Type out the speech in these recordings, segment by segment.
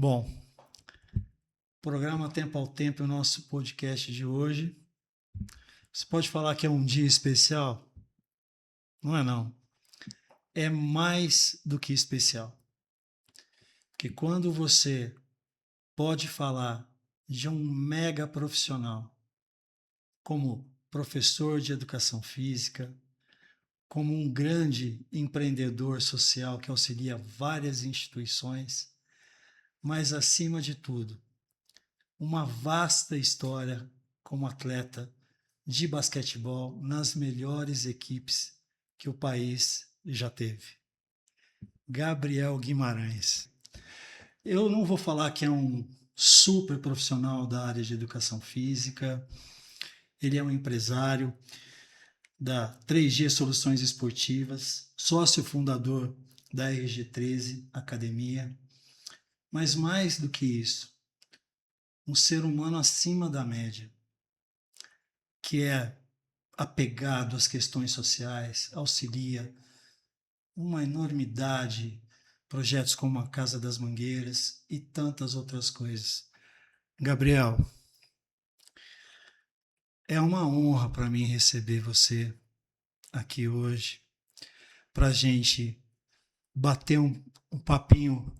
Bom, programa Tempo ao Tempo é o nosso podcast de hoje. Você pode falar que é um dia especial? Não é não. É mais do que especial. Porque quando você pode falar de um mega profissional, como professor de educação física, como um grande empreendedor social que auxilia várias instituições, mas acima de tudo, uma vasta história como atleta de basquetebol nas melhores equipes que o país já teve. Gabriel Guimarães. Eu não vou falar que é um super profissional da área de educação física, ele é um empresário da 3G Soluções Esportivas, sócio fundador da RG13 Academia, mas mais do que isso, um ser humano acima da média, que é apegado às questões sociais, auxilia uma enormidade, projetos como a Casa das Mangueiras e tantas outras coisas. Gabriel, é uma honra para mim receber você aqui hoje, para a gente bater um papinho,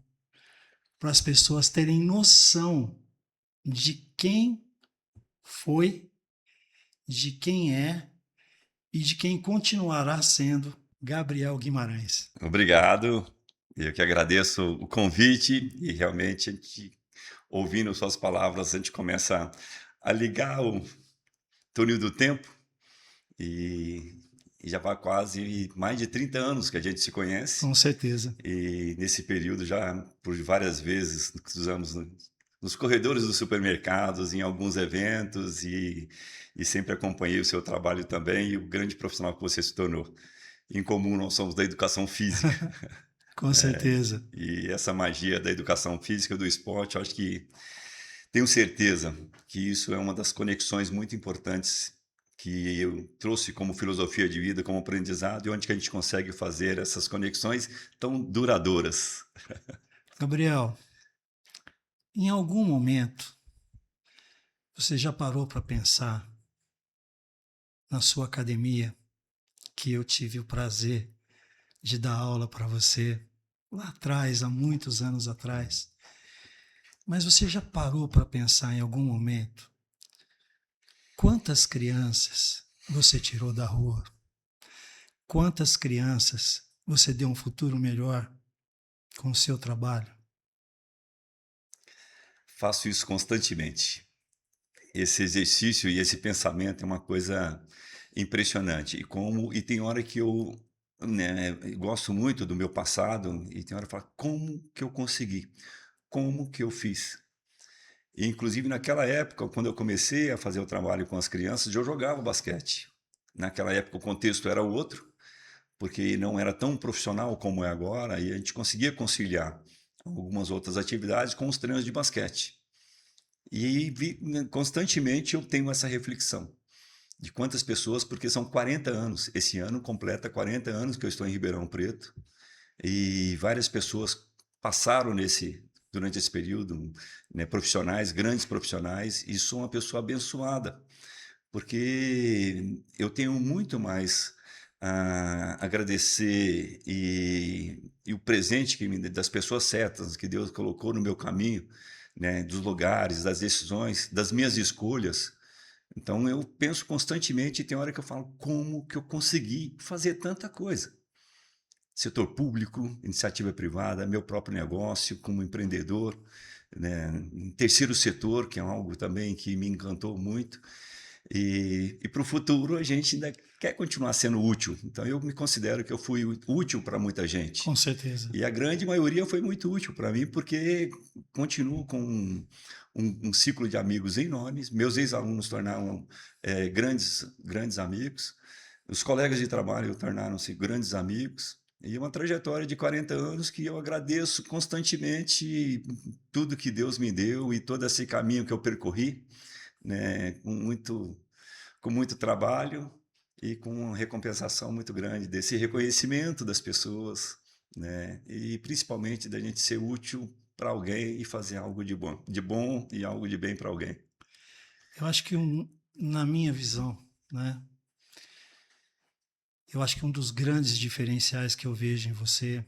para as pessoas terem noção de quem foi, de quem é e de quem continuará sendo Gabriel Guimarães. Obrigado. Eu que agradeço o convite e realmente ouvindo suas palavras, a gente começa a ligar o túnel do tempo e, e já vai quase mais de 30 anos que a gente se conhece Com certeza. e nesse período já por várias vezes cruzamos nos corredores dos supermercados, em alguns eventos e sempre acompanhei o seu trabalho também e o grande profissional que você se tornou. Em comum, nós somos da educação física. Com certeza. E essa magia da educação física, do esporte, eu acho que tenho certeza que isso é uma das conexões muito importantes que eu trouxe como filosofia de vida, como aprendizado, e onde que a gente consegue fazer essas conexões tão duradouras. Gabriel, em algum momento você já parou para pensar na sua academia, que eu tive o prazer de dar aula para você lá atrás, há muitos anos atrás? Mas você já parou para pensar em algum momento quantas crianças você tirou da rua? Quantas crianças você deu um futuro melhor com o seu trabalho? Faço isso constantemente. Esse exercício e esse pensamento é uma coisa impressionante. E tem hora que eu, né, gosto muito do meu passado e tem hora que eu falo, como que eu consegui? Como que eu fiz? E, inclusive, naquela época, quando eu comecei a fazer o trabalho com as crianças, eu jogava basquete. Naquela época, o contexto era outro, porque não era tão profissional como é agora, e a gente conseguia conciliar algumas outras atividades com os treinos de basquete. Constantemente eu tenho essa reflexão de quantas pessoas, porque são 40 anos, esse ano completa 40 anos que eu estou em Ribeirão Preto, e várias pessoas passaram durante esse período, né, profissionais, grandes profissionais, e sou uma pessoa abençoada, porque eu tenho muito mais a agradecer e o presente das pessoas certas que Deus colocou no meu caminho, né, dos lugares, das decisões, das minhas escolhas. Então eu penso constantemente e tem hora que eu falo como que eu consegui fazer tanta coisa. Setor público, iniciativa privada, meu próprio negócio como empreendedor, né? Em terceiro setor, que é algo também que me encantou muito. E para o futuro a gente ainda quer continuar sendo útil. Então eu me considero que eu fui útil para muita gente. Com certeza. E a grande maioria foi muito útil para mim, porque continuo com um ciclo de amigos enormes. Meus ex-alunos tornaram grandes amigos. Os colegas de trabalho tornaram-se grandes amigos. E uma trajetória de 40 anos que eu agradeço constantemente tudo que Deus me deu e todo esse caminho que eu percorri, né, com muito trabalho e com uma recompensação muito grande desse reconhecimento das pessoas, né, e principalmente da gente ser útil para alguém e fazer algo de bom e algo de bem para alguém. Eu acho que na minha visão, né? Eu acho que um dos grandes diferenciais que eu vejo em você,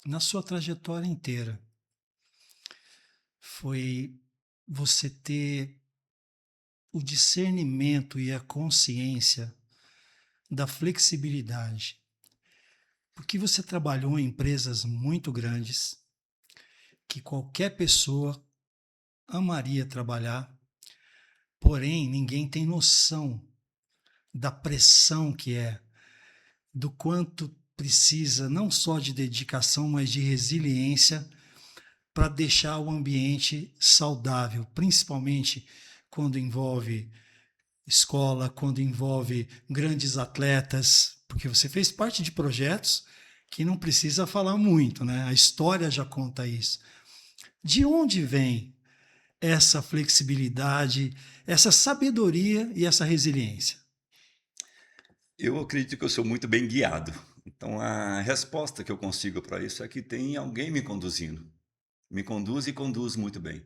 na sua trajetória inteira, foi você ter o discernimento e a consciência da flexibilidade. Porque você trabalhou em empresas muito grandes, que qualquer pessoa amaria trabalhar, porém ninguém tem noção da pressão que é, do quanto precisa não só de dedicação, mas de resiliência para deixar o ambiente saudável, principalmente quando envolve escola, quando envolve grandes atletas, porque você fez parte de projetos que não precisa falar muito, né? A história já conta isso. De onde vem essa flexibilidade, essa sabedoria e essa resiliência? Eu acredito que eu sou muito bem guiado. Então, a resposta que eu consigo para isso é que tem alguém me conduzindo. Me conduz e conduz muito bem.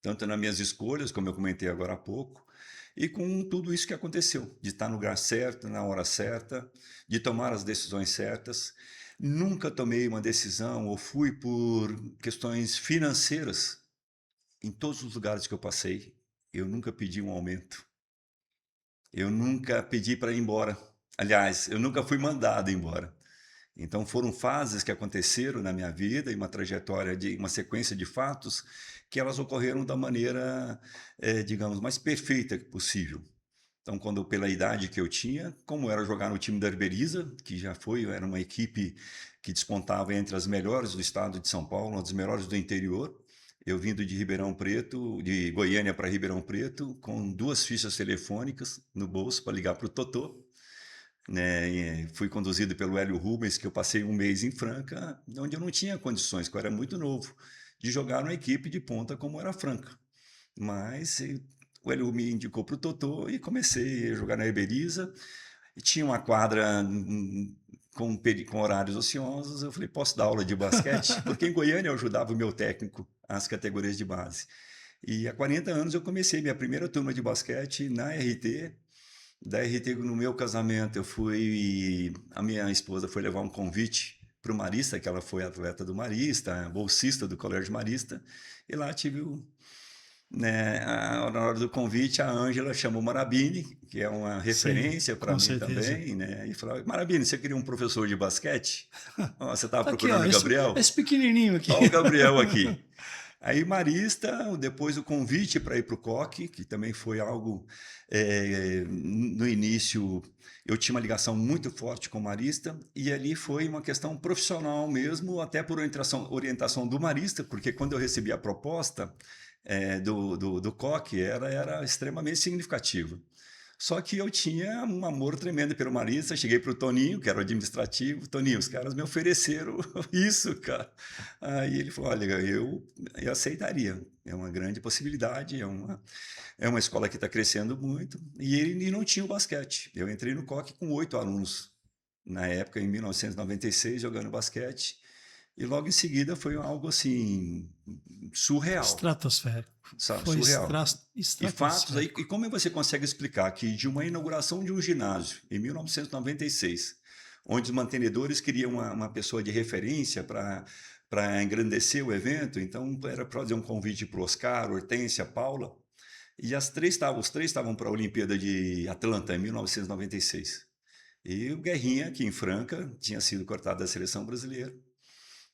Tanto nas minhas escolhas, como eu comentei agora há pouco, e com tudo isso que aconteceu, de estar no lugar certo, na hora certa, de tomar as decisões certas. Nunca tomei uma decisão ou fui por questões financeiras. Em todos os lugares que eu passei, eu nunca pedi um aumento. Eu nunca pedi para ir embora. Aliás, eu nunca fui mandado embora. Então foram fases que aconteceram na minha vida e uma trajetória de uma sequência de fatos que elas ocorreram da maneira, digamos, mais perfeita possível. Então, quando pela idade que eu tinha, como era jogar no time da Herberiza, que era uma equipe que despontava entre as melhores do estado de São Paulo, uma das melhores do interior, eu vindo de Ribeirão Preto, de Goiânia para Ribeirão Preto, com 2 fichas telefônicas no bolso para ligar para o Totô, né? E fui conduzido pelo Hélio Rubens, que eu passei um mês em Franca, onde eu não tinha condições, que eu era muito novo, de jogar numa equipe de ponta como era a Franca. Mas o Hélio me indicou para o Totô e comecei a jogar na Herberiza. E tinha uma quadra com horários ociosos. Eu falei, posso dar aula de basquete? Porque em Goiânia eu ajudava o meu técnico às categorias de base. E há 40 anos eu comecei minha primeira turma de basquete na RT. Da RT, no meu casamento, a minha esposa foi levar um convite para o Marista, que ela foi atleta do Marista, bolsista do Colégio Marista, e lá tive né, na hora do convite, a Ângela chamou Marabini, que é uma Sim, referência para com mim certeza. também, né, e falou, Marabini, você queria um professor de basquete? Ó, você estava Tá aqui, ó, procurando o Gabriel? esse pequenininho aqui. Olha o Gabriel aqui. Aí Marista, depois o convite para ir para o Coque, que também foi algo, no início eu tinha uma ligação muito forte com o Marista, e ali foi uma questão profissional mesmo, até por orientação do Marista, porque quando eu recebi a proposta do Coque, era extremamente significativa. Só que eu tinha um amor tremendo pelo Marista. Cheguei para o Toninho, que era o administrativo. Toninho, os caras me ofereceram isso, cara. Aí ele falou: olha, eu aceitaria. É uma grande possibilidade, é uma escola que está crescendo muito. E ele não tinha o basquete. Eu entrei no Coque com 8 alunos, na época, em 1996, jogando basquete. E logo em seguida foi algo assim, surreal, Estratosférico. sabe? Foi Surreal. E fatos aí, e estratosférico. como você consegue explicar que de uma inauguração de um ginásio em 1996, onde os mantenedores queriam uma pessoa de referência para engrandecer o evento, então era para fazer um convite para o Oscar, Hortência, Paula, e os três estavam para a Olimpíada de Atlanta em 1996. E o Guerrinha, aqui em Franca, tinha sido cortado da seleção brasileira,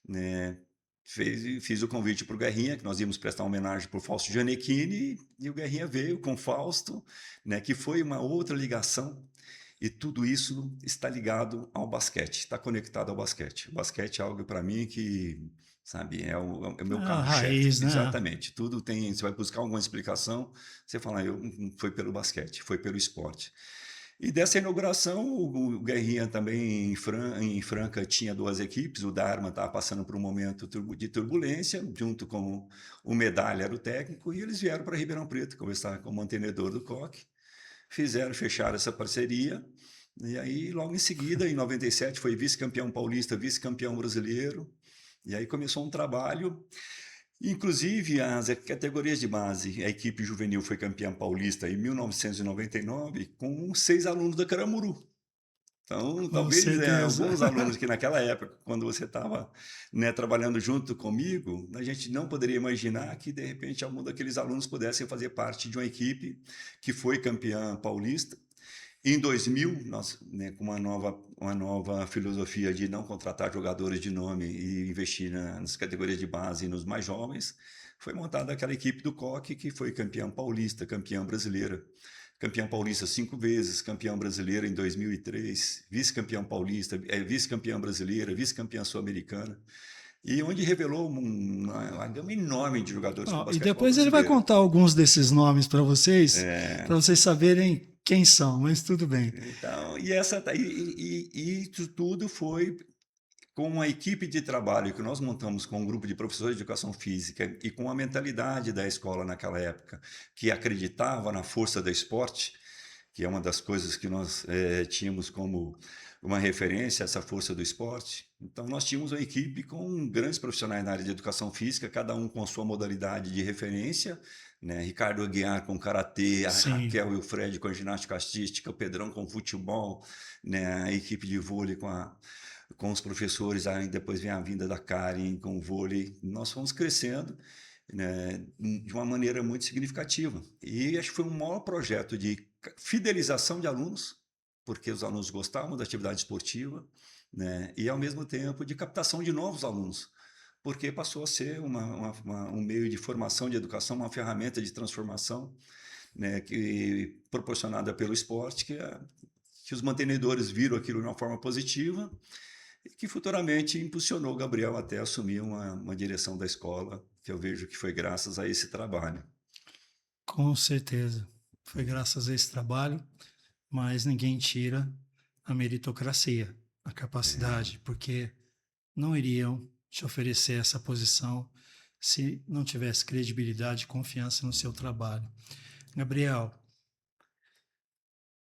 né? Fiz o convite para o Guerrinha, que nós íamos prestar uma homenagem para o Fausto Gianecchini, e o Guerrinha veio com o Fausto, né, que foi uma outra ligação, e tudo isso está ligado ao basquete, está conectado ao basquete. O basquete é algo para mim que, sabe, é o meu A carro-chefe, raiz, né? exatamente. Tudo tem, você vai buscar alguma explicação, você fala, foi pelo basquete, foi pelo esporte. E dessa inauguração, o Guerrinha também em Franca tinha 2 equipes, o Dharma estava passando por um momento de turbulência, junto com o Medalha, era o técnico, e eles vieram para Ribeirão Preto conversar com o mantenedor do Coque, fecharam essa parceria, e aí logo em seguida, em 97, foi vice-campeão paulista, vice-campeão brasileiro, e aí começou um trabalho Inclusive, as categorias de base, a equipe juvenil foi campeã paulista em 1999 com 6 alunos da Caramuru. Então, Com talvez certeza. alguns alunos que naquela época, quando você estava, né, trabalhando junto comigo, a gente não poderia imaginar que, de repente, algum daqueles alunos pudessem fazer parte de uma equipe que foi campeã paulista. Em 2000, nós, né, com uma nova filosofia de não contratar jogadores de nome e investir nas categorias de base e nos mais jovens, foi montada aquela equipe do Coque que foi campeã paulista, campeã brasileira. Campeão paulista 5 vezes, campeão brasileira em 2003, vice-campeão paulista, vice-campeã brasileira, vice-campeã sul-americana, e onde revelou uma gama enorme de jogadores para o Ó, e basquetebol depois ele vai brasileiro. contar alguns desses nomes É, para vocês saberem quem são, mas tudo bem. então, e isso tudo foi com a equipe de trabalho que nós montamos com um grupo de professores de educação física e com a mentalidade da escola naquela época, que acreditava na força do esporte, que é uma das coisas que nós tínhamos como uma referência, essa força do esporte. Então, nós tínhamos uma equipe com grandes profissionais na área de educação física, cada um com sua modalidade de referência, né? Ricardo Aguiar com karatê, a Sim, Raquel e o Fred com a ginástica artística, o Pedrão com futebol, né? A equipe de vôlei com os professores, aí depois vem a vinda da Karen com o vôlei. Nós fomos crescendo, né, de uma maneira muito significativa. E acho que foi um maior projeto de fidelização de alunos, porque os alunos gostavam da atividade esportiva, né, e ao mesmo tempo de captação de novos alunos, porque passou a ser um meio de formação de educação, uma ferramenta de transformação, né, proporcionada pelo esporte, que os mantenedores viram aquilo de uma forma positiva e que futuramente impulsionou o Gabriel até assumir uma direção da escola, que eu vejo que foi graças a esse trabalho. com certeza. Foi graças a esse trabalho, mas ninguém tira a meritocracia, a capacidade, porque não iriam te oferecer essa posição se não tivesse credibilidade e confiança no seu trabalho. Gabriel,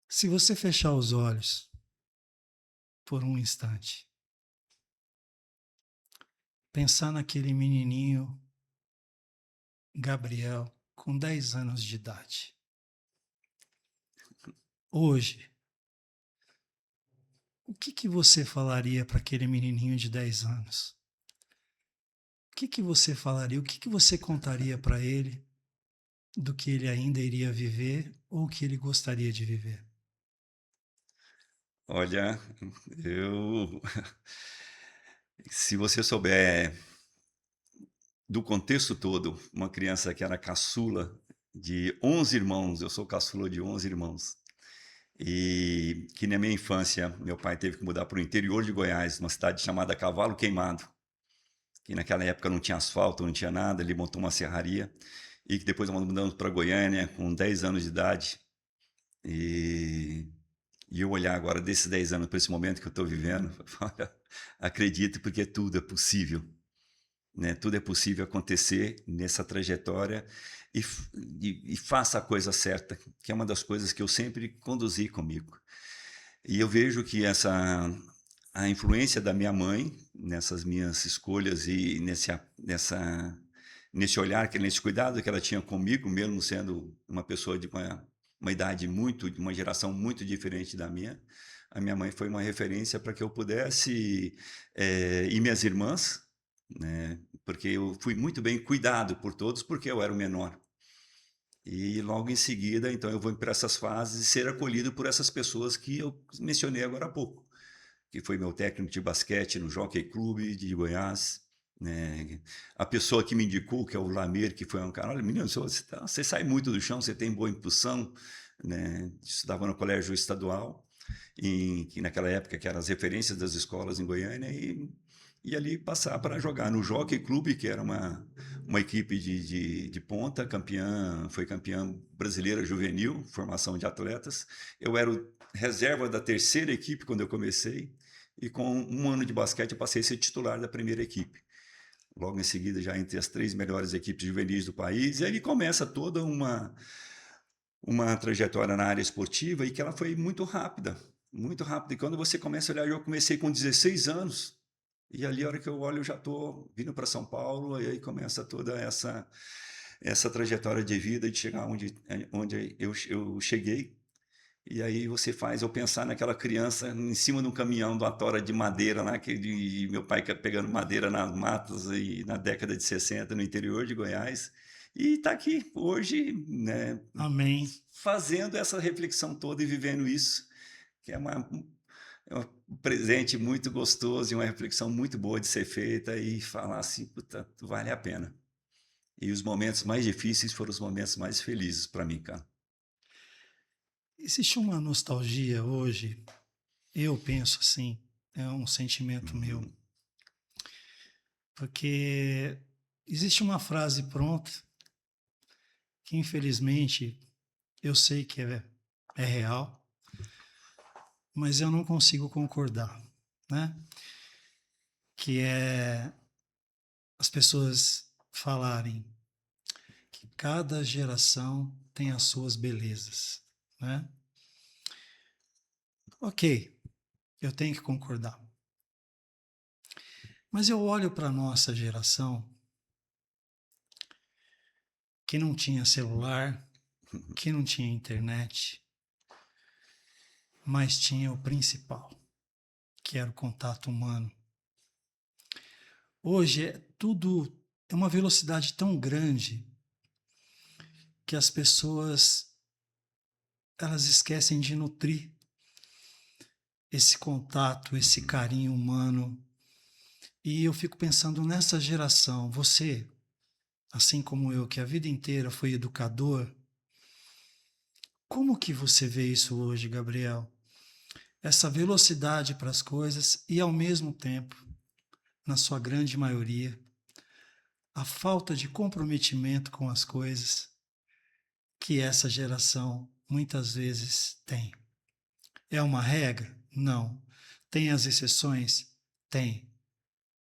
se você fechar os olhos por um instante, pensar naquele menininho Gabriel com 10 anos de idade. Hoje, o que você falaria para aquele menininho de 10 anos? O que você falaria? O que você contaria para ele do que ele ainda iria viver ou o que ele gostaria de viver? Olha, eu, se você souber do contexto todo, uma criança que era caçula de 11 irmãos, eu sou caçula de 11 irmãos, e que na minha infância meu pai teve que mudar para o interior de Goiás, uma cidade chamada Cavalo Queimado, que naquela época não tinha asfalto, não tinha nada, ele montou uma serraria, e que depois nós mudamos para Goiânia com 10 anos de idade, e, e eu olhar agora desses 10 anos para esse momento que eu estou vivendo, olha, acredito porque tudo é possível, né? Tudo é possível acontecer nessa trajetória e faça a coisa certa, que é uma das coisas que eu sempre conduzi comigo. E eu vejo que a influência da minha mãe nessas minhas escolhas e nesse olhar, nesse cuidado que ela tinha comigo, mesmo sendo uma pessoa de uma idade de uma geração muito diferente da minha, a minha mãe foi uma referência para que eu pudesse, e minhas irmãs, né, porque eu fui muito bem cuidado por todos, porque eu era o menor. E logo em seguida, então, eu vou para essas fases e ser acolhido por essas pessoas que eu mencionei agora há pouco, que foi meu técnico de basquete no Jockey Club de Goiás, né? A pessoa que me indicou, que é o Lamer, que foi um cara, olha, menino, você sai muito do chão, você tem boa impulsão, né? Estudava no colégio estadual, que naquela época que eram as referências das escolas em Goiânia, e ali passar para jogar no Jockey Club, que era uma equipe de ponta, foi campeã brasileira juvenil, formação de atletas. Eu era o reserva da terceira equipe quando eu comecei, e com um ano de basquete eu passei a ser titular da primeira equipe. Logo em seguida, já entre as 3 melhores equipes juvenis do país, e aí começa toda uma trajetória na área esportiva e que ela foi muito rápida, muito rápida. E quando você começa a olhar, eu comecei com 16 anos, E ali, a hora que eu olho, eu já estou vindo para São Paulo, e aí começa toda essa trajetória de vida, de chegar onde eu cheguei. E aí você faz eu pensar naquela criança em cima de um caminhão, de uma tora de madeira lá, meu pai pegando madeira nas matas e na década de 60 no interior de Goiás. E está aqui hoje, né, Amém. fazendo essa reflexão toda e vivendo isso, que é um presente muito gostoso e uma reflexão muito boa de ser feita e falar assim, puta, vale a pena. E os momentos mais difíceis foram os momentos mais felizes para mim, cara. Existe uma nostalgia hoje, eu penso assim, é um sentimento meu, Uhum. porque existe uma frase pronta que infelizmente eu sei que é real, mas eu não consigo concordar, né? Que é as pessoas falarem que cada geração tem as suas belezas, né? Ok, eu tenho que concordar. Mas eu olho para a nossa geração, que não tinha celular, que não tinha internet, mas tinha o principal, que era o contato humano. Hoje é tudo, é uma velocidade tão grande que as pessoas elas esquecem de nutrir esse contato, esse carinho humano. E eu fico pensando nessa geração, você, assim como eu, que a vida inteira foi educador, como que você vê isso hoje, Gabriel? Essa velocidade para as coisas e, ao mesmo tempo, na sua grande maioria, a falta de comprometimento com as coisas que essa geração muitas vezes tem. É uma regra? Não. Tem as exceções? Tem.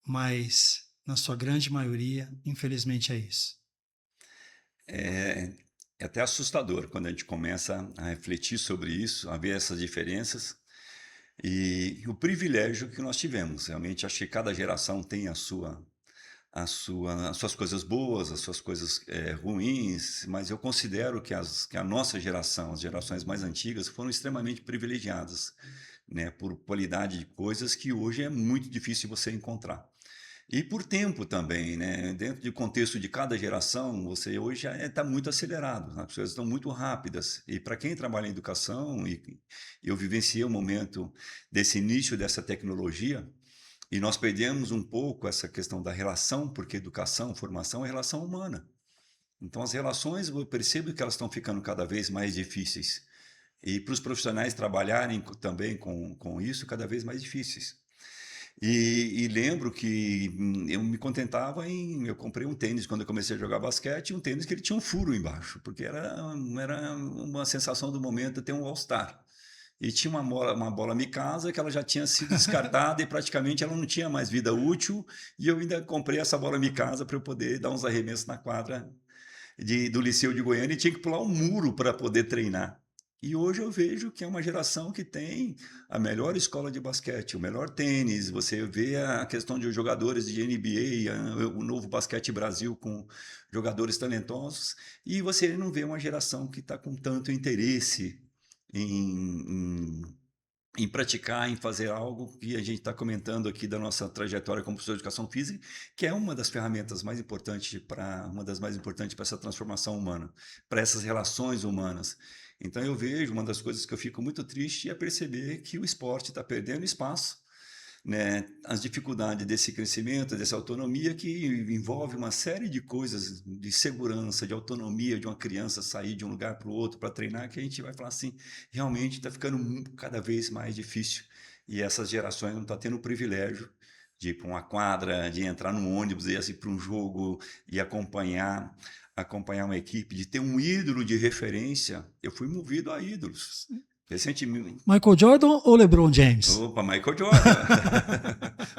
Mas, na sua grande maioria, infelizmente é isso. É, é até assustador quando a gente começa a refletir sobre isso, a ver essas diferenças e o privilégio que nós tivemos. Realmente, acho que cada geração tem as suas coisas boas, as suas coisas ruins, mas eu considero que a nossa geração, as gerações mais antigas, foram extremamente privilegiadas, né, por qualidade de coisas que hoje é muito difícil você encontrar. E por tempo também, né? Dentro do contexto de cada geração, você hoje já está muito acelerado, as coisas estão muito rápidas. E para quem trabalha em educação, e eu vivenciei o momento desse início dessa tecnologia, e nós perdemos um pouco essa questão da relação, porque educação, formação é relação humana. Então, as relações, eu percebo que elas estão ficando cada vez mais difíceis. E para os profissionais trabalharem também com isso, cada vez mais difíceis. E lembro que eu me contentava em. Eu comprei um tênis quando eu comecei a jogar basquete, um tênis que ele tinha um furo embaixo, porque era uma sensação do momento ter um All-Star. E tinha uma bola Mikasa que ela já tinha sido descartada e praticamente ela não tinha mais vida útil. E eu ainda comprei essa bola Mikasa para eu poder dar uns arremessos na quadra do Liceu de Goiânia e tinha que pular um muro para poder treinar. E hoje eu vejo que é uma geração que tem a melhor escola de basquete, o melhor tênis. Você vê a questão de jogadores de NBA, o novo Basquete Brasil com jogadores talentosos, e você não vê uma geração que está com tanto interesse em, em praticar, em fazer algo que a gente está comentando aqui da nossa trajetória como professor de educação física, que é uma das ferramentas mais importantes para essa transformação humana, para essas relações humanas. Então eu vejo uma das coisas que eu fico muito triste é perceber que o esporte está perdendo espaço, né, as dificuldades desse crescimento, dessa autonomia que envolve uma série de coisas de segurança, de autonomia de uma criança sair de um lugar para o outro para treinar, que a gente vai falar assim, realmente está ficando cada vez mais difícil e essas gerações não estão tendo o privilégio de ir para uma quadra, de entrar num ônibus e ir para um jogo e acompanhar uma equipe, de ter um ídolo de referência. Eu fui movido a ídolos. Recentemente, Michael Jordan ou LeBron James? opa, Michael Jordan.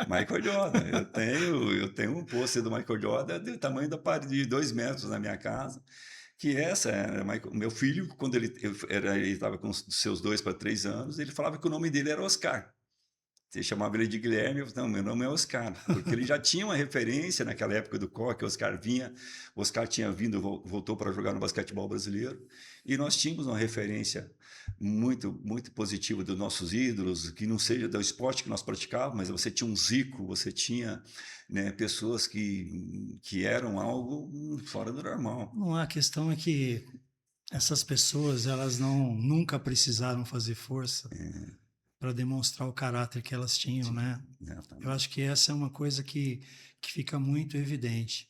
Michael Jordan. Eu tenho um pôster do Michael Jordan do tamanho da parede de 2 metros na minha casa. Que essa era meu filho, quando ele estava com os seus 2 para 3 anos, ele falava que o nome dele era Oscar. Você chamava ele de Guilherme, eu falei, não, meu nome é Oscar, porque ele já tinha uma referência naquela época do coque, o Oscar tinha vindo, voltou para jogar no basquetebol brasileiro, e nós tínhamos uma referência muito positiva dos nossos ídolos, que não seja do esporte que nós praticávamos, mas você tinha um Zico, você tinha, né, pessoas que eram algo fora do normal. Não, a questão é que essas pessoas, elas nunca precisaram fazer força para demonstrar o caráter que elas tinham, né? Eu acho que essa é uma coisa que fica muito evidente.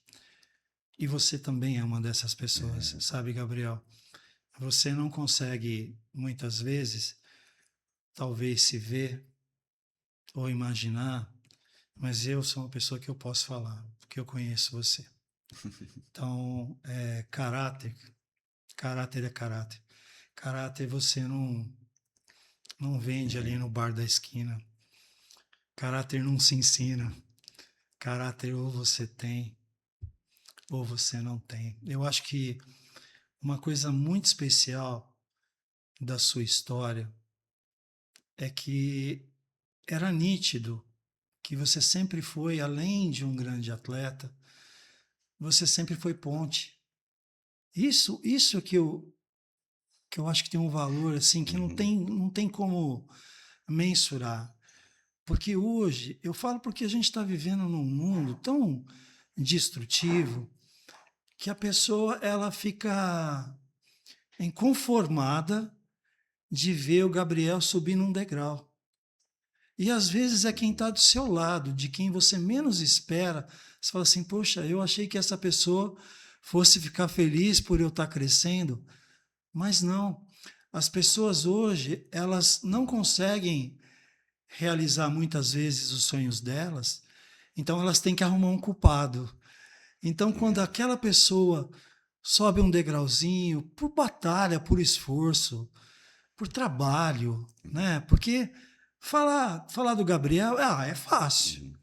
E você também é uma dessas pessoas, sabe, Gabriel? Você não consegue, muitas vezes, talvez se ver ou imaginar, mas eu sou uma pessoa que eu posso falar, porque eu conheço você. Então, caráter é caráter. Caráter você não vende ali no bar da esquina. Caráter não se ensina. Caráter ou você tem ou você não tem. Eu acho que uma coisa muito especial da sua história é que era nítido que você sempre foi, além de um grande atleta, você sempre foi ponte. Isso que eu acho que tem um valor assim que não tem como mensurar. Porque hoje, eu falo porque a gente está vivendo num mundo tão destrutivo que a pessoa ela fica inconformada de ver o Gabriel subir num degrau. E às vezes é quem está do seu lado, de quem você menos espera. Você fala assim, poxa, eu achei que essa pessoa fosse ficar feliz por eu estar crescendo, mas não. As pessoas hoje, elas não conseguem realizar muitas vezes os sonhos delas, então elas têm que arrumar um culpado. Então, quando aquela pessoa sobe um degrauzinho, por batalha, por esforço, por trabalho, né? Porque falar do Gabriel, é fácil,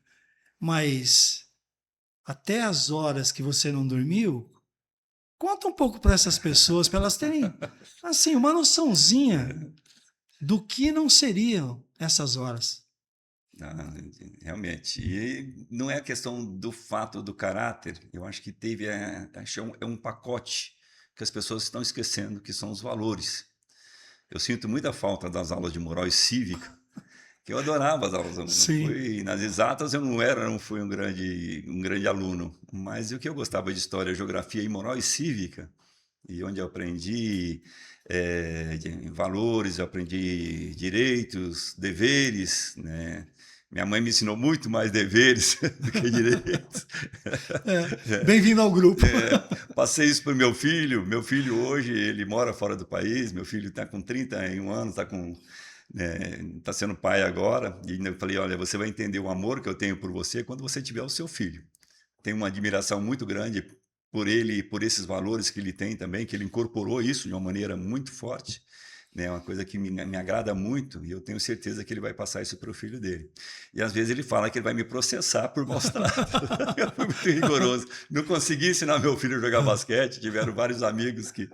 mas até as horas que você não dormiu, conta um pouco para essas pessoas, para elas terem assim uma noçãozinha do que não seriam essas horas. Ah, realmente. E não é a questão do fato do caráter, eu acho que teve, acho que é um pacote que as pessoas estão esquecendo, que são os valores. Eu sinto muita falta das aulas de moral e cívica, que eu adorava as aulas. Não Sim, fui, nas exatas eu não fui um grande aluno, mas o que eu gostava de história, geografia e moral e cívica, e onde eu aprendi valores, eu aprendi direitos, deveres, né? Minha mãe me ensinou muito mais deveres do que direitos. bem-vindo ao grupo. Passei isso para o meu filho. Meu filho hoje, ele mora fora do país. Meu filho está com 31 anos, tá sendo pai agora. E eu falei, olha, você vai entender o amor que eu tenho por você quando você tiver o seu filho. Tenho uma admiração muito grande por ele e por esses valores que ele tem também, que ele incorporou isso de uma maneira muito forte, né? Uma coisa que me agrada muito, e eu tenho certeza que ele vai passar isso para o filho dele. E às vezes ele fala que ele vai me processar por maus tratos. Eu fui muito rigoroso. Não consegui ensinar meu filho a jogar basquete, tiveram vários amigos que...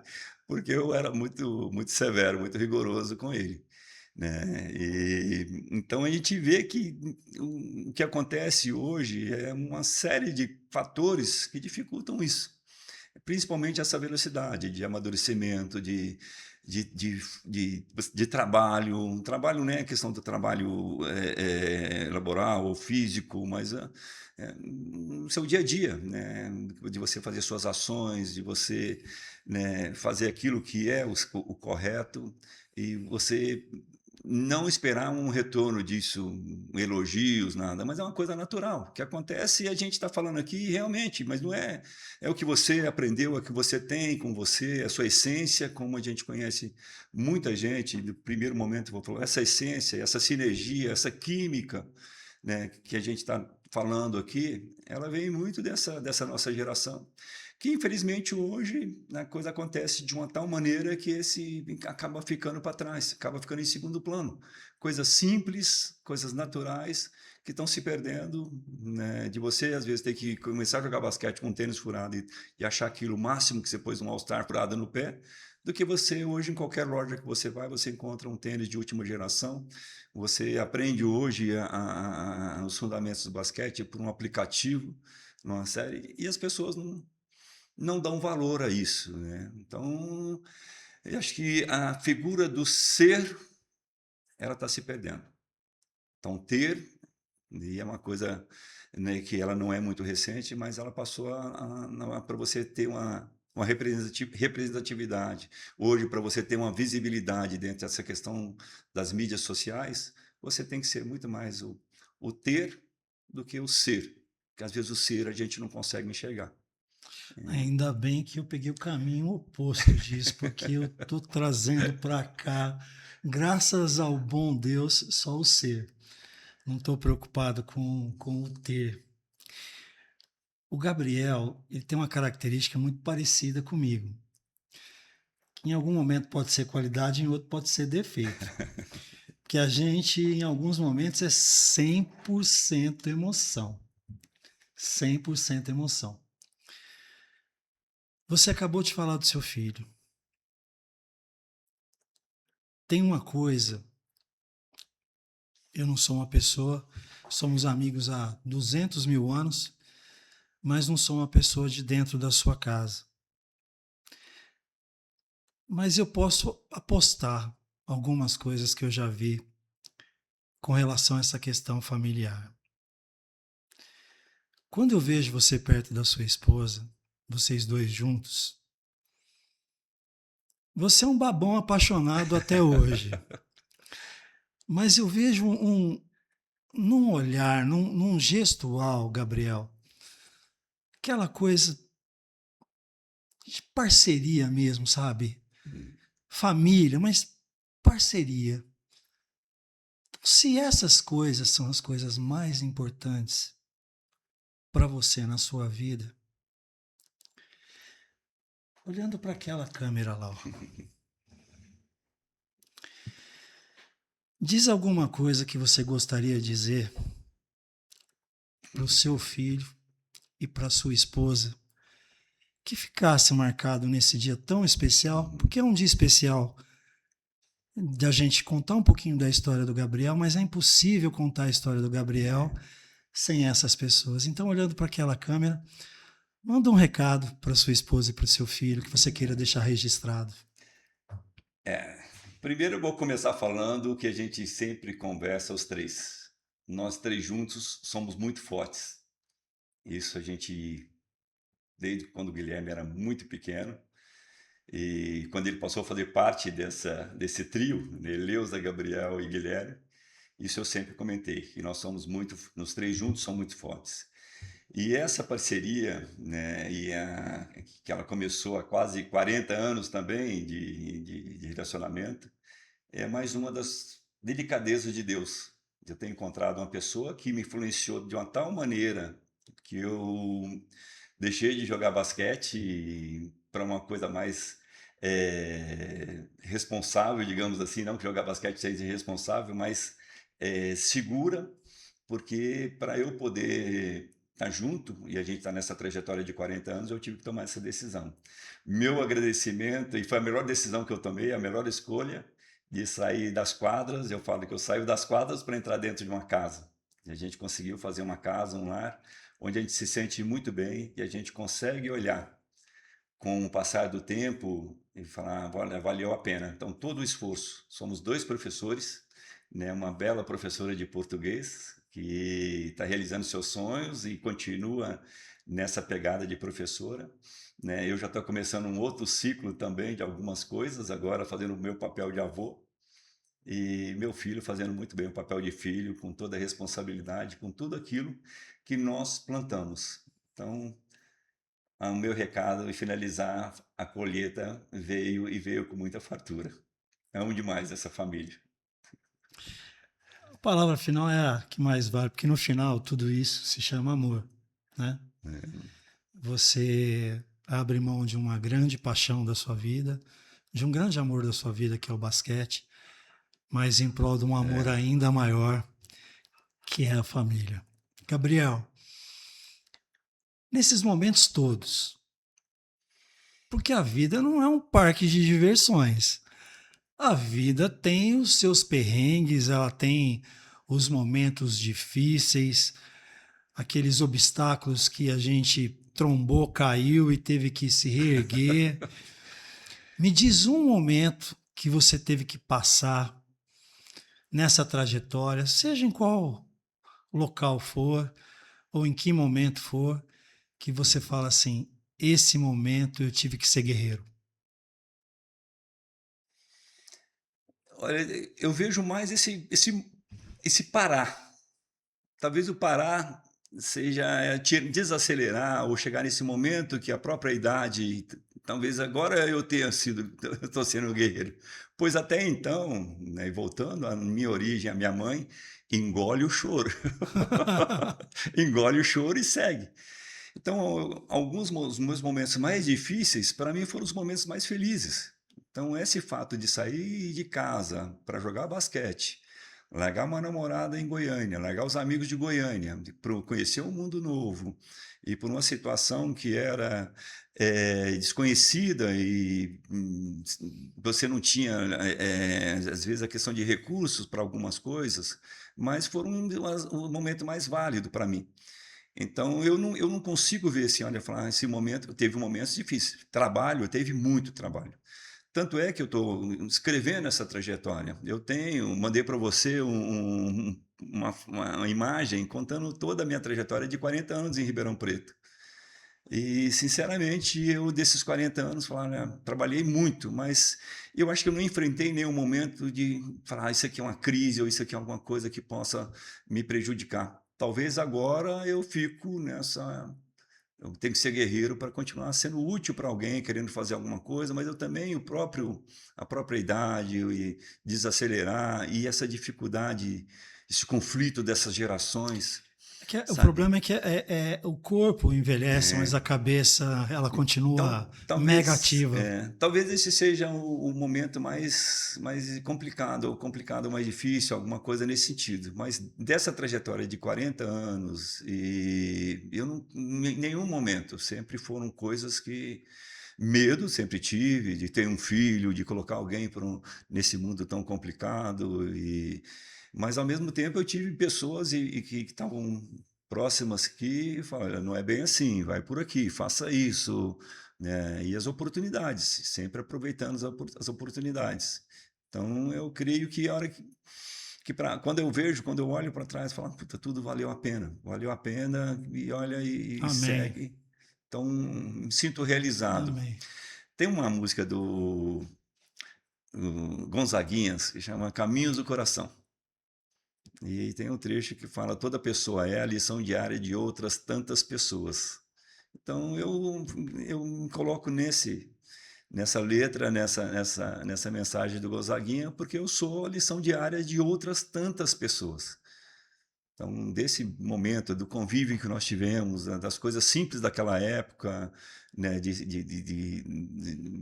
Porque eu era muito severo, muito rigoroso com ele, né? Então a gente vê que o que acontece hoje é uma série de fatores que dificultam isso, principalmente essa velocidade de amadurecimento, de, de, de trabalho. Um trabalho não é questão do trabalho laboral ou físico, mas no seu dia a dia, né? De você fazer suas ações, de você, né, fazer aquilo que é o correto, e você não esperar um retorno disso, elogios, nada, mas é uma coisa natural, que acontece e a gente está falando aqui realmente, mas não é, é o que você aprendeu, é o que você tem com você, a sua essência, como a gente conhece muita gente, no primeiro momento eu vou falar, essa essência, essa sinergia, essa química, né, que a gente está falando aqui, ela vem muito dessa nossa geração, Que infelizmente hoje a coisa acontece de uma tal maneira que esse acaba ficando para trás, acaba ficando em segundo plano. Coisas simples, coisas naturais que estão se perdendo, né? De você às vezes ter que começar a jogar basquete com um tênis furado e achar aquilo o máximo que você pôs um All-Star furado no pé, do que você hoje em qualquer loja que você vai, você encontra um tênis de última geração. Você aprende hoje os fundamentos do basquete por um aplicativo, numa série, e as pessoas não dão valor a isso, né? Então, eu acho que a figura do ser, ela está se perdendo. Então, ter, e é uma coisa, né, que ela não é muito recente, mas ela passou para você ter uma representatividade. Hoje, para você ter uma visibilidade dentro dessa questão das mídias sociais, você tem que ser muito mais o ter do que o ser, porque às vezes o ser a gente não consegue enxergar. Ainda bem que eu peguei o caminho oposto disso, porque eu estou trazendo para cá, graças ao bom Deus, só o ser. Não estou preocupado com o ter. O Gabriel, ele tem uma característica muito parecida comigo. Em algum momento pode ser qualidade, em outro pode ser defeito. Porque a gente, em alguns momentos, é 100% emoção. 100% emoção. Você acabou de falar do seu filho. Tem uma coisa, eu não sou uma pessoa, somos amigos há 200 mil anos, mas não sou uma pessoa de dentro da sua casa. Mas eu posso apostar algumas coisas que eu já vi com relação a essa questão familiar. Quando eu vejo você perto da sua esposa, vocês dois juntos, você é um babão apaixonado até hoje. Mas eu vejo num olhar, num gestual, Gabriel, aquela coisa de parceria mesmo, sabe? Família, mas parceria. Se essas coisas são as coisas mais importantes para você na sua vida, olhando para aquela câmera lá, ó, diz alguma coisa que você gostaria de dizer para o seu filho e para sua esposa que ficasse marcado nesse dia tão especial, porque é um dia especial da gente contar um pouquinho da história do Gabriel, mas é impossível contar a história do Gabriel sem essas pessoas. Então, olhando para aquela câmera, manda um recado para sua esposa e para o seu filho que você queira deixar registrado. Primeiro eu vou começar falando que a gente sempre conversa os três. Nós três juntos somos muito fortes. Isso a gente, desde quando o Guilherme era muito pequeno, e quando ele passou a fazer parte desse trio, né, Eleusa, Gabriel e Guilherme, isso eu sempre comentei, que nós três juntos somos muito fortes. E essa parceria, né, que ela começou há quase 40 anos também de relacionamento, é mais uma das delicadezas de Deus. Eu tenho encontrado uma pessoa que me influenciou de uma tal maneira que eu deixei de jogar basquete para uma coisa mais responsável, digamos assim, não que jogar basquete seja irresponsável, mas segura, porque para eu poder estar junto, e a gente está nessa trajetória de 40 anos, eu tive que tomar essa decisão. Meu agradecimento, e foi a melhor decisão que eu tomei, a melhor escolha, de sair das quadras. Eu falo que eu saio das quadras para entrar dentro de uma casa. E a gente conseguiu fazer uma casa, um lar, onde a gente se sente muito bem e a gente consegue olhar com o passar do tempo e falar, valeu a pena. Então, todo o esforço. Somos dois professores, né? Uma bela professora de português que está realizando seus sonhos e continua nessa pegada de professora, né? Eu já estou começando um outro ciclo também de algumas coisas, agora fazendo o meu papel de avô, e meu filho fazendo muito bem o papel de filho, com toda a responsabilidade, com tudo aquilo que nós plantamos. Então, o meu recado e finalizar, a colheita veio e veio com muita fartura. Amo demais essa família. A palavra final é a que mais vale, porque no final tudo isso se chama amor, né? É. Você abre mão de uma grande paixão da sua vida, de um grande amor da sua vida, que é o basquete, mas em prol de um amor ainda maior, que é a família. Gabriel, nesses momentos todos, porque a vida não é um parque de diversões. A vida tem os seus perrengues, ela tem os momentos difíceis, aqueles obstáculos que a gente trombou, caiu e teve que se reerguer. Me diz um momento que você teve que passar nessa trajetória, seja em qual local for ou em que momento for, que você fala assim: esse momento eu tive que ser guerreiro. Olha, eu vejo mais esse parar. Talvez o parar seja desacelerar ou chegar nesse momento que a própria idade, talvez agora eu tenha sido, eu estou sendo um guerreiro. Pois até então, né, e voltando à minha origem, à minha mãe, engole o choro. Engole o choro e segue. Então, alguns dos meus momentos mais difíceis, para mim, foram os momentos mais felizes. Então, esse fato de sair de casa para jogar basquete, largar uma namorada em Goiânia, largar os amigos de Goiânia, para conhecer um mundo novo, e por uma situação que era desconhecida e você não tinha, às vezes, a questão de recursos para algumas coisas, mas foram um momento mais válido para mim. Então, eu não consigo ver assim, olha, falar, esse momento, teve momentos difíceis. Trabalho, teve muito trabalho. Tanto é que eu estou escrevendo essa trajetória. Mandei para você uma imagem contando toda a minha trajetória de 40 anos em Ribeirão Preto. E, sinceramente, eu desses 40 anos, falar, né, trabalhei muito, mas eu acho que eu não enfrentei nenhum momento de falar, isso aqui é uma crise ou isso aqui é alguma coisa que possa me prejudicar. Talvez agora eu fico nessa. Eu tenho que ser guerreiro para continuar sendo útil para alguém, querendo fazer alguma coisa, mas eu também, a própria idade, e desacelerar, e essa dificuldade, esse conflito dessas gerações, O sabe? problema é que o corpo envelhece, mas a cabeça ela Então, continua mega ativa. talvez esse seja o momento mais complicado, ou complicado, mais difícil, alguma coisa nesse sentido. Mas dessa trajetória de 40 anos, e eu não, em nenhum momento, sempre foram coisas que. Medo sempre tive de ter um filho, de colocar alguém nesse mundo tão complicado, mas ao mesmo tempo eu tive pessoas e que estavam próximas que falaram, não é bem assim, vai por aqui, faça isso, né? E as oportunidades, sempre aproveitando as oportunidades. Então, eu creio que a hora quando eu olho para trás, falo, puta, tudo valeu a pena, e olha e Amém. segue. Então, me sinto realizado. Amém. Tem uma música do Gonzaguinhas que chama Caminhos do Coração. E tem um trecho que fala: toda pessoa é a lição diária de outras tantas pessoas. Então eu me coloco nessa letra, nessa mensagem do Gonzaguinha, porque eu sou a lição diária de outras tantas pessoas. Então, desse momento, do convívio que nós tivemos, das coisas simples daquela época, né, de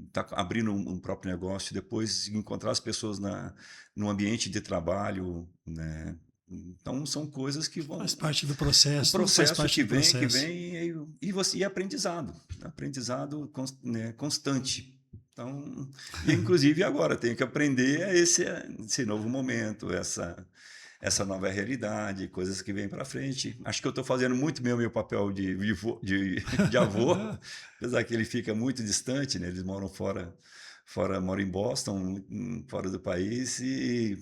estar abrindo um próprio negócio, depois encontrar as pessoas no ambiente de trabalho, né? Então, são coisas que Faz vão. parte do O processo, tudo faz processo parte do que processo. vem e aprendizado né, constante. Então, e inclusive agora tenho que aprender esse novo momento, essa nova realidade, coisas que vêm para frente. Acho que eu estou fazendo muito bem o meu papel de avô, apesar que ele fica muito distante, né? Eles moram moram em Boston, fora do país, e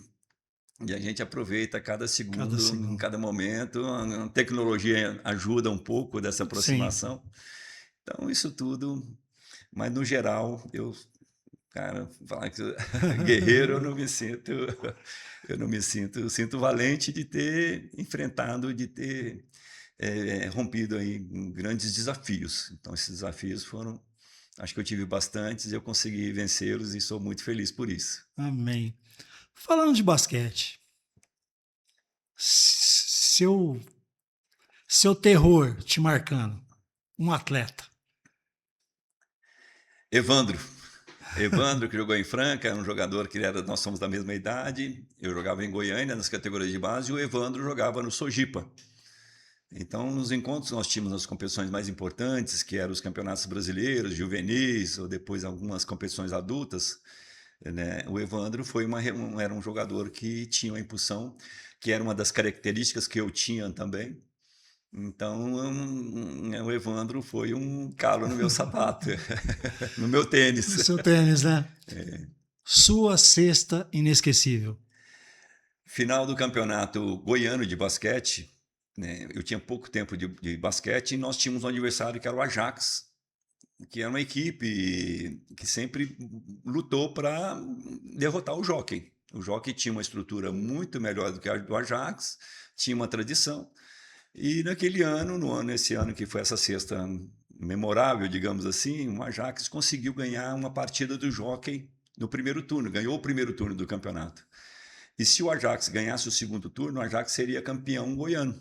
a gente aproveita cada Cada segundo, em segundo. cada momento. A tecnologia ajuda um pouco dessa Sim. aproximação. Então, isso tudo, mas no geral, cara, falar que guerreiro eu sinto valente de ter enfrentado, de ter rompido aí grandes desafios. Então, esses desafios acho que eu tive bastantes e eu consegui vencê-los e sou muito feliz por isso. Amém. Falando de basquete, seu, seu terror te marcando, um atleta. Evandro. Evandro, que jogou em Franca, era um jogador que nós somos da mesma idade. Eu jogava em Goiânia, nas categorias de base, e o Evandro jogava no Sojipa. Então, nos encontros nós tínhamos as competições mais importantes, que eram os campeonatos brasileiros, juvenis, ou depois algumas competições adultas, né? O Evandro era um jogador que tinha uma impulsão, que era uma das características que eu tinha também. Então, o Evandro foi um calo no meu sapato, no meu No tênis. seu tênis, né? Sua cesta inesquecível. Final do campeonato goiano de basquete, né? Eu tinha pouco tempo de basquete e nós tínhamos um adversário que era o Ajax, que era uma equipe que sempre lutou para derrotar o Jockey. O Jockey tinha uma estrutura muito melhor do que a do Ajax, tinha uma tradição. E naquele ano, esse ano que foi essa sexta memorável, digamos assim, o Ajax conseguiu ganhar uma partida do Jockey no primeiro turno, ganhou o primeiro turno do campeonato. E se o Ajax ganhasse o segundo turno, o Ajax seria campeão goiano.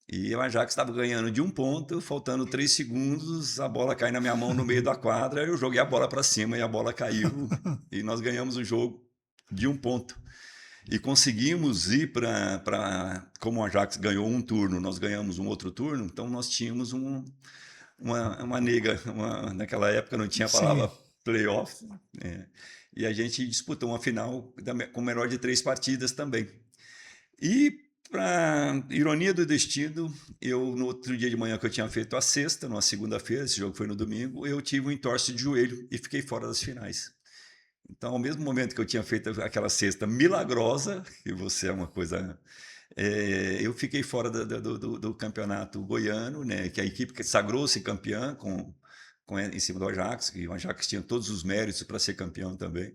E o Ajax estava ganhando de 1 ponto, faltando 3 segundos, a bola cai na minha mão no meio da quadra, eu joguei a bola para cima e a bola caiu, e nós ganhamos o jogo de 1 ponto. E conseguimos ir como o Ajax ganhou um turno, nós ganhamos um outro turno, então nós tínhamos uma nega, naquela época não tinha a palavra playoff, né? E a gente disputou uma final com menor de 3 partidas também. E, para ironia do destino, no outro dia de manhã que eu tinha feito a sexta, numa segunda-feira, esse jogo foi no domingo, eu tive um entorse de joelho e fiquei fora das finais. Então, ao mesmo momento que eu tinha feito aquela cesta milagrosa, que você é uma coisa... eu fiquei fora do campeonato goiano, né, que a equipe sagrou-se campeã em cima do Ajax, que o Ajax tinha todos os méritos para ser campeão também.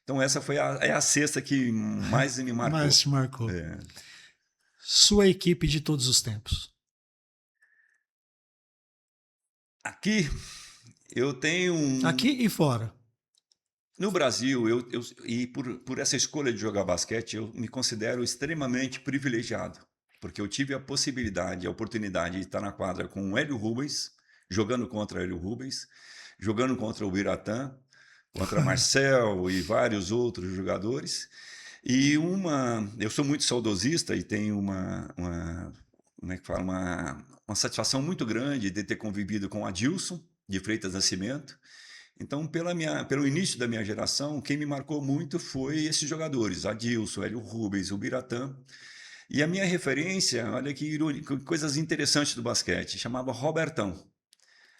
Então, essa foi a cesta que mais me marcou. Mais te marcou. Sua equipe de todos os tempos. Aqui, eu tenho Aqui e fora. No Brasil, e por essa escolha de jogar basquete, eu me considero extremamente privilegiado, porque eu tive a possibilidade, a oportunidade de estar na quadra com o Hélio Rubens, jogando contra o Hélio Rubens, jogando contra o Biratã, contra Marcel e vários outros jogadores. E eu sou muito saudosista e tenho como é que fala, uma satisfação muito grande de ter convivido com Adilson de Freitas Nascimento. Então, pelo início da minha geração, quem me marcou muito foi esses jogadores, Adilson, Hélio Rubens, o Biratã. E a minha referência, olha que irônico, coisas interessantes do basquete, chamava Robertão.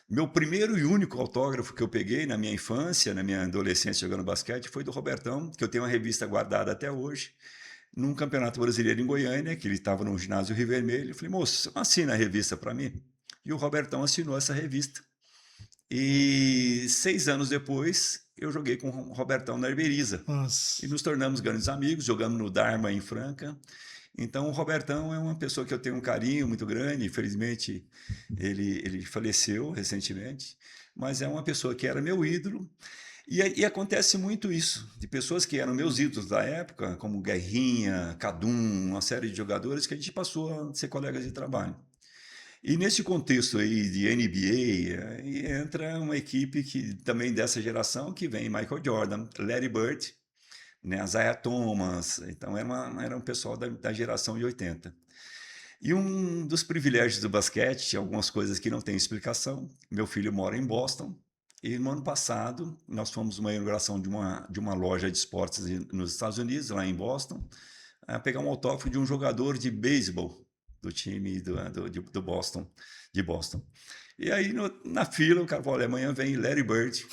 Meu primeiro e único autógrafo que eu peguei na minha infância, na minha adolescência jogando basquete, foi do Robertão, que eu tenho uma revista guardada até hoje, num campeonato brasileiro em Goiânia, que ele estava no ginásio Rio Vermelho. Eu falei, moço, assina a revista para mim. E o Robertão assinou essa revista. E 6 anos depois, eu joguei com o Robertão na Herberiza. Nossa. E nos tornamos grandes amigos, jogamos no Dharma, em Franca. Então, o Robertão é uma pessoa que eu tenho um carinho muito grande. Infelizmente, ele faleceu recentemente. Mas é uma pessoa que era meu ídolo. E acontece muito isso, de pessoas que eram meus ídolos da época, como Guerrinha, Cadum, uma série de jogadores que a gente passou a ser colegas de trabalho. E nesse contexto aí de NBA, entra uma equipe também dessa geração, que vem Michael Jordan, Larry Bird, né, Isaiah Thomas. Então era um pessoal da geração de 80. E um dos privilégios do basquete, algumas coisas que não têm explicação, meu filho mora em Boston, e no ano passado nós fomos uma inauguração de uma loja de esportes nos Estados Unidos, lá em Boston, a pegar um autógrafo de um jogador de beisebol do time do Boston, de Boston. E aí, na fila, o cara falou, olha, amanhã vem Larry Bird,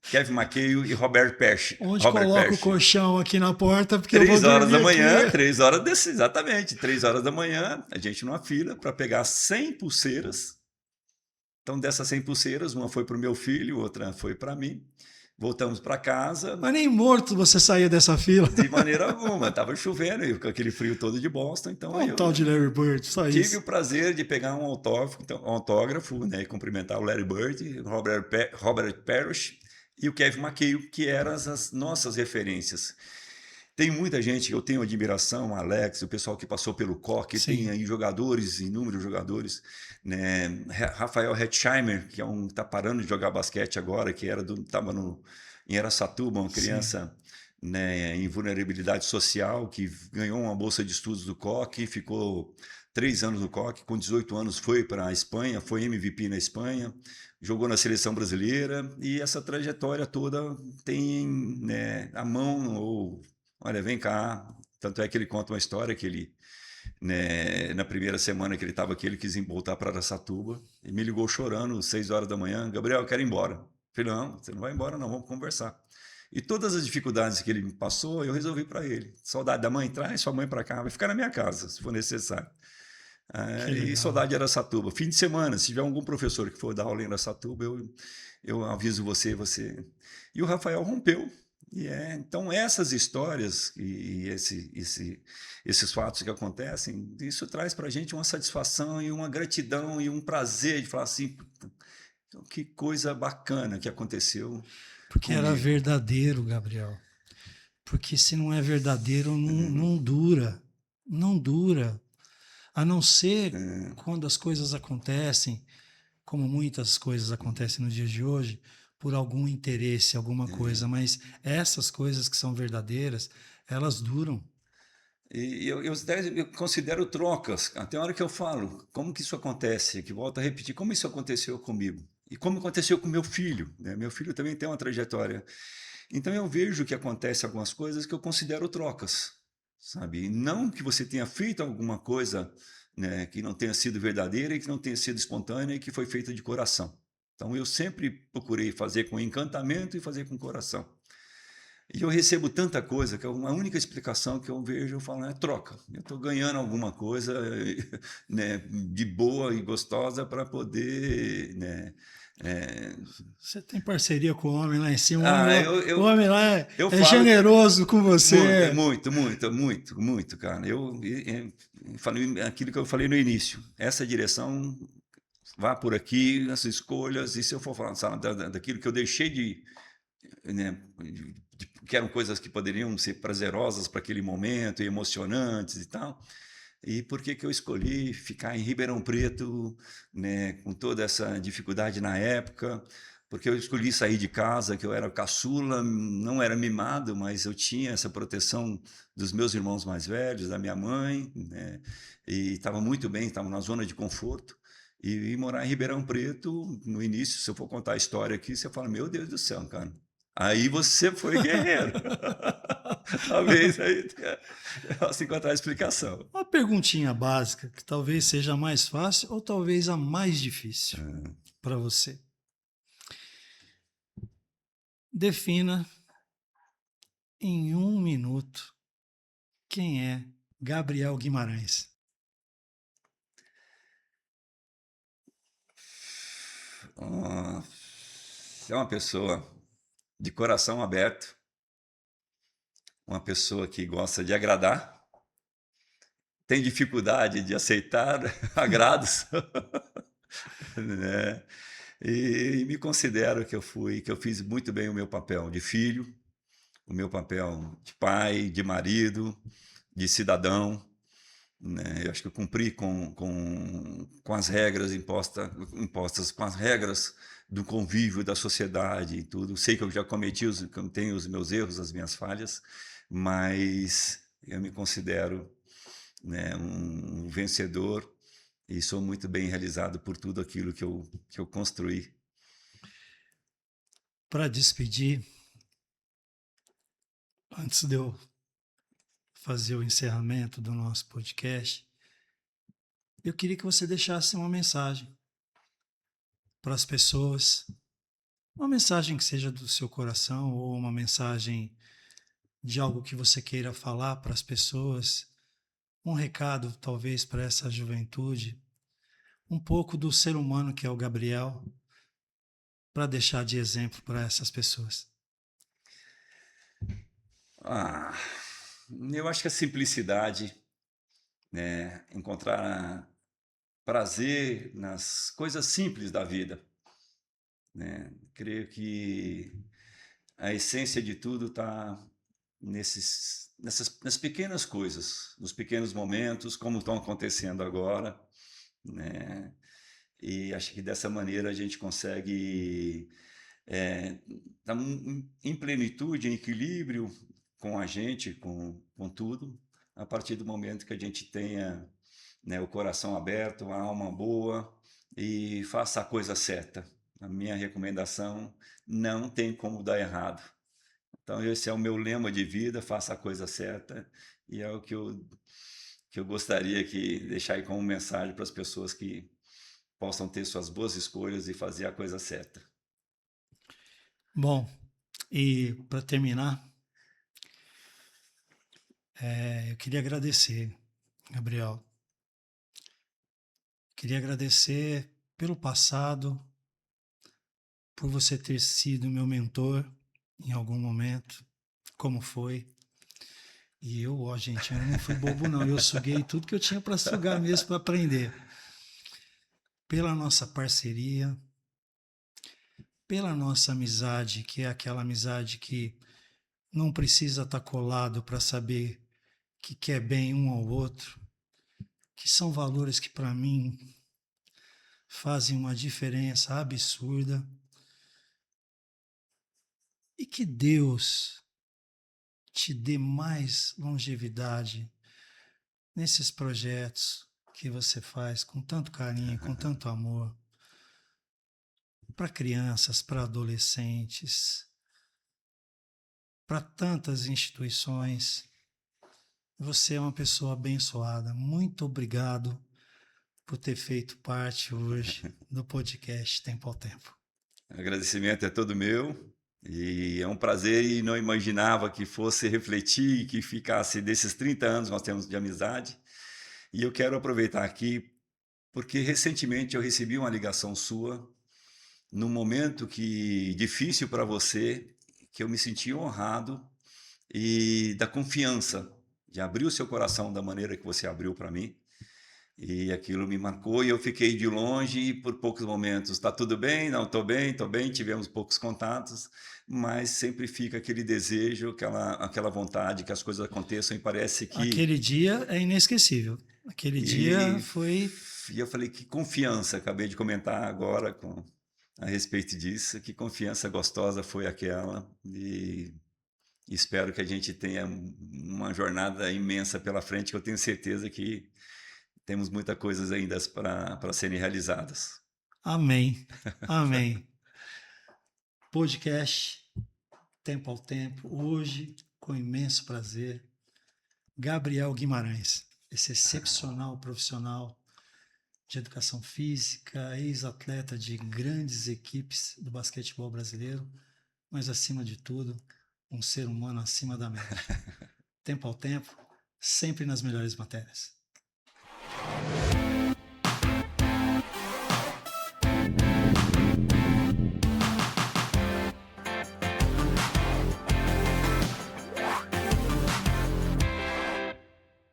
Kevin McHale e Robert Parrish. Onde coloca o colchão aqui na porta, porque 3 eu vou horas da manhã, aqui. 3 horas exatamente, 3 horas da manhã, a gente numa fila para pegar 100 pulseiras. Então, dessas 100 pulseiras, uma foi para o meu filho, outra foi para mim. Voltamos para casa. Mas nem morto você saía dessa fila. De maneira alguma. Estava chovendo e com aquele frio todo de Boston. Então o tal de Larry Bird, só tive isso. o prazer de pegar um autógrafo, né, e cumprimentar o Larry Bird, Robert Parrish e o Kevin McHale, que eram as nossas referências. Tem muita gente que eu tenho admiração, Alex, o pessoal que passou pelo COC, tem Sim, aí jogadores, inúmeros jogadores, né? Rafael Hetzheimer, que tá parando de jogar basquete agora, que estava em Araçatuba, uma sim. criança, né, em vulnerabilidade social, que ganhou uma bolsa de estudos do COC, ficou 3 anos no COC, com 18 anos foi para a Espanha, foi MVP na Espanha, jogou na seleção brasileira, e essa trajetória toda tem, né, a mão ou olha, vem cá. Tanto é que ele conta uma história que ele, né, na primeira semana que ele estava aqui, ele quis voltar para Araçatuba e me ligou chorando, 6 horas da manhã. Gabriel, eu quero ir embora. Eu falei, não, você não vai embora, não, vamos conversar. E todas as dificuldades que ele me passou, eu resolvi para ele. Saudade da mãe, traz sua mãe para cá, vai ficar na minha casa, se for necessário. Que E legal. saudade de Araçatuba. Fim de semana, se tiver algum professor que for dar aula em Araçatuba, eu aviso você. E o Rafael rompeu. Então, essas histórias e esses fatos que acontecem, isso traz para a gente uma satisfação e uma gratidão e um prazer de falar assim, "Puta, que coisa bacana que aconteceu Porque era comigo." verdadeiro, Gabriel. Porque se não é verdadeiro, não dura. Não dura. A não ser quando as coisas acontecem, como muitas coisas acontecem nos dias de hoje, por algum interesse, alguma coisa. Mas essas coisas que são verdadeiras, elas duram. E eu considero trocas. Até a hora que eu falo, como que isso acontece? Que volto a repetir, como isso aconteceu comigo? E como aconteceu com meu filho, né? Meu filho também tem uma trajetória. Então eu vejo que acontece algumas coisas que eu considero trocas, sabe? E não que você tenha feito alguma coisa, né, que não tenha sido verdadeira e que não tenha sido espontânea e que foi feita de coração. Então eu sempre procurei fazer com encantamento e fazer com coração. E eu recebo tanta coisa que a única explicação que eu vejo, eu falo, é troca. Eu estou ganhando alguma coisa, né, de boa e gostosa para poder, né, é... Você tem parceria com o homem lá em cima. O eu, homem lá eu é falo que generoso com você. muito, cara. Eu falei aquilo que eu falei no início. Essa direção, vá por aqui, essas escolhas, e se eu for falar, sabe, daquilo que eu deixei de, né, que eram coisas que poderiam ser prazerosas para aquele momento, e emocionantes e tal. E por que que eu escolhi ficar em Ribeirão Preto, né, com toda essa dificuldade na época? Porque eu escolhi sair de casa, que eu era caçula, não era mimado, mas eu tinha essa proteção dos meus irmãos mais velhos, da minha mãe, né, e estava muito bem, estava na zona de conforto. E morar em Ribeirão Preto, no início, se eu for contar a história aqui, você fala, meu Deus do céu, cara. Aí você foi guerreiro. Talvez aí se encontrar a explicação. Uma perguntinha básica, que talvez seja a mais fácil ou talvez a mais difícil para você. Defina em 1 minuto quem é Gabriel Guimarães. Ah, é uma pessoa de coração aberto, uma pessoa que gosta de agradar, tem dificuldade de aceitar agrados, né? E me considero que eu fiz muito bem o meu papel de filho, o meu papel de pai, de marido, de cidadão, né? Eu acho que eu cumpri com as regras impostas, com as regras do convívio da sociedade e tudo. Sei que eu já que eu tenho os meus erros, as minhas falhas, mas eu me considero, né, um vencedor e sou muito bem realizado por tudo aquilo que eu construí. Para despedir, antes de eu fazer o encerramento do nosso podcast, eu queria que você deixasse uma mensagem para as pessoas, uma mensagem que seja do seu coração ou uma mensagem de algo que você queira falar para as pessoas, um recado talvez para essa juventude, um pouco do ser humano que é o Gabriel, para deixar de exemplo para essas pessoas. Ah, eu acho que a simplicidade, né, encontrar prazer nas coisas simples da vida, né? Creio que a essência de tudo está nas pequenas coisas, nos pequenos momentos, como estão acontecendo agora, né? E acho que dessa maneira a gente consegue estar em plenitude, em equilíbrio com a gente, com tudo, a partir do momento que a gente tenha, né, o coração aberto, a alma boa e faça a coisa certa. A minha recomendação: não tem como dar errado. Então, esse é o meu lema de vida: faça a coisa certa, e é o que eu gostaria que deixar aí como mensagem para as pessoas que possam ter suas boas escolhas e fazer a coisa certa. Bom, e para terminar, eu queria agradecer, Gabriel. Queria agradecer pelo passado, por você ter sido meu mentor em algum momento, como foi. E eu, ó, gente, eu não fui bobo, não. Eu suguei tudo que eu tinha para sugar mesmo para aprender. Pela nossa parceria, pela nossa amizade, que é aquela amizade que não precisa estar colado para saber que quer bem um ao outro, que são valores que para mim fazem uma diferença absurda. E que Deus te dê mais longevidade nesses projetos que você faz com tanto carinho, com tanto amor, para crianças, para adolescentes, para tantas instituições. Você é uma pessoa abençoada. Muito obrigado por ter feito parte hoje do podcast Tempo ao Tempo. O agradecimento é todo meu. E é um prazer, e não imaginava que fosse refletir, que ficasse desses 30 anos nós temos de amizade. E eu quero aproveitar aqui, porque recentemente eu recebi uma ligação sua, num momento difícil para você, que eu me senti honrado e da confiança de abrir o seu coração da maneira que você abriu para mim. E aquilo me marcou, e eu fiquei de longe e por poucos momentos: está tudo bem? Não, estou bem, estou bem. Tivemos poucos contatos, mas sempre fica aquele desejo, aquela vontade que as coisas aconteçam, e parece que... Aquele dia é inesquecível. Aquele dia E, foi. e eu falei: que confiança, acabei de comentar agora a respeito disso, que confiança gostosa foi aquela, e espero que a gente tenha uma jornada imensa pela frente, que eu tenho certeza que temos muitas coisas ainda para serem realizadas. Amém. Amém. Podcast Tempo ao Tempo, hoje, com imenso prazer, Gabriel Guimarães, esse excepcional profissional de educação física, ex-atleta de grandes equipes do basquetebol brasileiro, mas acima de tudo, um ser humano acima da média. Tempo ao tempo, sempre nas melhores matérias.